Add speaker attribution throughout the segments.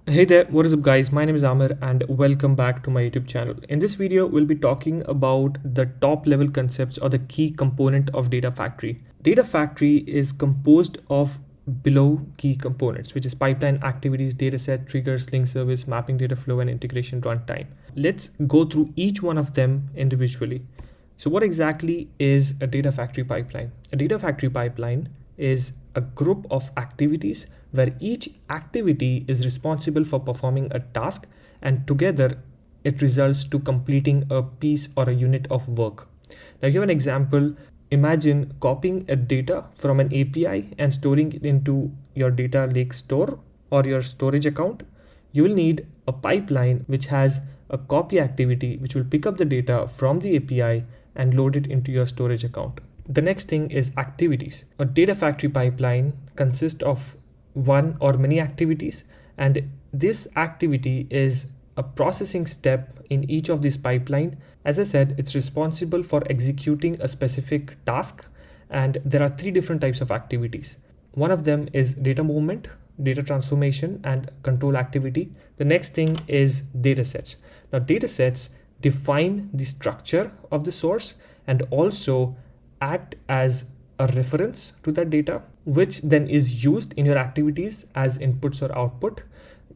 Speaker 1: Hey there, what is up guys? My name is Amir and welcome back to my YouTube channel. In this video, we'll be talking about the top level concepts or the key component of Data Factory. Data Factory is composed of below key components, which is pipeline activities, dataset, triggers, link service, mapping data flow, and integration runtime. Let's go through each one of them individually. So what exactly is a Data Factory pipeline? A Data Factory pipeline is a group of activities where each activity is responsible for performing a task, and together it results to completing a piece or a unit of work. Now give an example. Imagine copying a data from an API and storing it into your data lake store or your storage account. You will need a pipeline which has a copy activity which will pick up the data from the API and load it into your storage account. The next thing is activities. A data factory pipeline consists of one or many activities, and this activity is a processing step in each of these pipeline. As I said, it's responsible for executing a specific task, and there are three different types of activities. One of them is data movement, data transformation, and control activity. The next thing is datasets. Now datasets define the structure of the source and also act as a reference to that data, which then is used in your activities as inputs or output.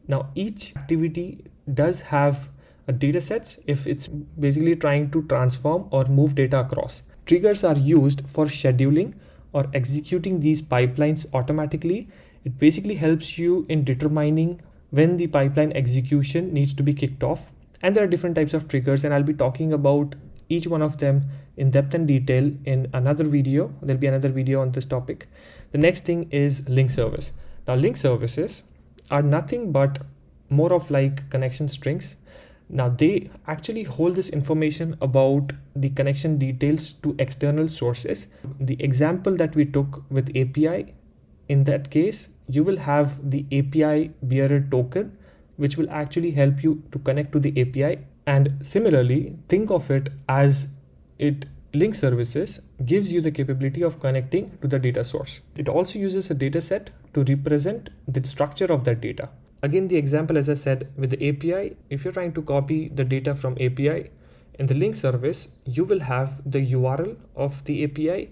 Speaker 1: Now each activity does have a data sets if it's basically trying to transform or move data across. Triggers are used for scheduling or executing these pipelines automatically. It basically helps you in determining when the pipeline execution needs to be kicked off. And there are different types of triggers, and I'll be talking about each one of them in depth and detail in another video. There'll be another video on this topic. The next thing is link service. Now link services are nothing but more of like connection strings. Now they actually hold this information about the connection details to external sources. The example that we took with API, in that case, you will have the API bearer token, which will actually help you to connect to the API. And similarly, think of it as link services gives you the capability of connecting to the data source. It also uses a data set to represent the structure of that data. Again, the example, as I said, with the API, if you're trying to copy the data from API, in the link service, you will have the URL of the API,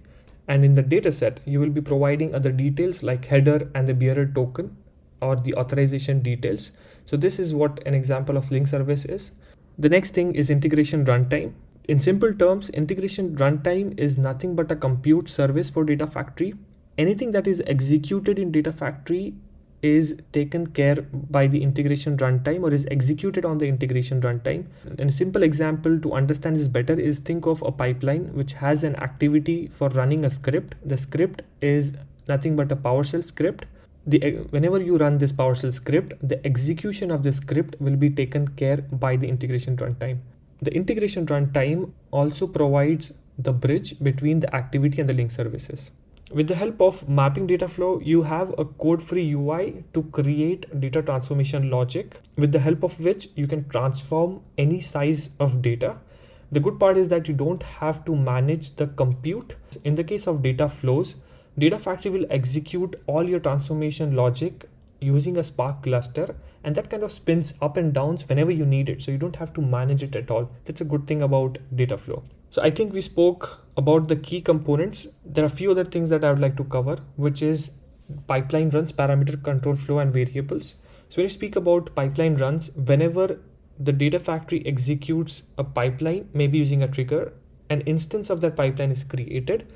Speaker 1: and in the data set, you will be providing other details like header and the bearer token or the authorization details. So this is what an example of link service is. The next thing is integration runtime. In simple terms, integration runtime is nothing but a compute service for Data Factory. Anything that is executed in Data Factory is taken care by the integration runtime or is executed on the integration runtime. And a simple example to understand this better is think of a pipeline which has an activity for running a script. The script is nothing but a PowerShell script. Whenever you run this PowerShell script, the execution of the script will be taken care by the integration runtime. The integration runtime also provides the bridge between the activity and the link services. With the help of mapping data flow, you have a code-free UI to create data transformation logic, with the help of which you can transform any size of data. The good part is that you don't have to manage the compute. In the case of data flows, Data Factory will execute all your transformation logic using a Spark cluster, and that kind of spins up and downs whenever you need it. So you don't have to manage it at all. That's a good thing about data flow. So I think we spoke about the key components. There are a few other things that I would like to cover, which is pipeline runs, parameter, control flow, and variables. So when you speak about pipeline runs, whenever the Data Factory executes a pipeline, maybe using a trigger, an instance of that pipeline is created,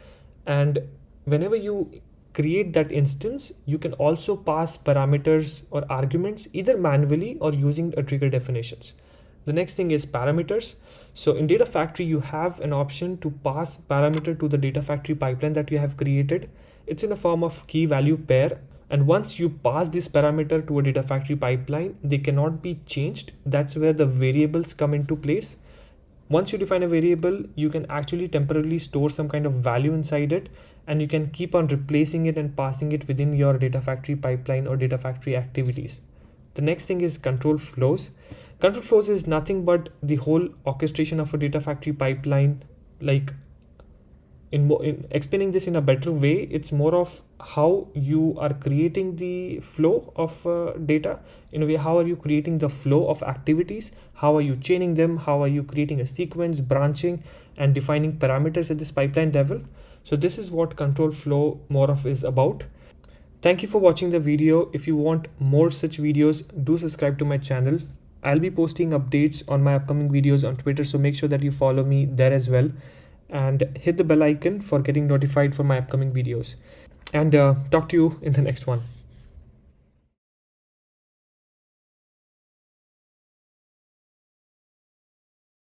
Speaker 1: and whenever you create that instance, you can also pass parameters or arguments either manually or using a trigger definitions. The next thing is parameters. So in Data Factory, you have an option to pass parameter to the Data Factory pipeline that you have created. It's in a form of key value pair. And once you pass this parameter to a Data Factory pipeline, they cannot be changed. That's where the variables come into place. Once you define a variable, you can actually temporarily store some kind of value inside it, and you can keep on replacing it and passing it within your Data Factory pipeline or Data Factory activities. The next thing is control flows. Control flows is nothing but the whole orchestration of a Data Factory pipeline. Like in explaining this in a better way, it's more of how you are creating the flow of data. In a way, how are you creating the flow of activities, how are you chaining them, how are you creating a sequence, branching and defining parameters at this pipeline level. So this is what control flow more of is about. Thank you for watching the video. If you want more such videos, do subscribe to my channel. I'll be posting updates on my upcoming videos on Twitter, so make sure that you follow me there as well, and hit the bell icon for getting notified for my upcoming videos. And talk to you in the next one.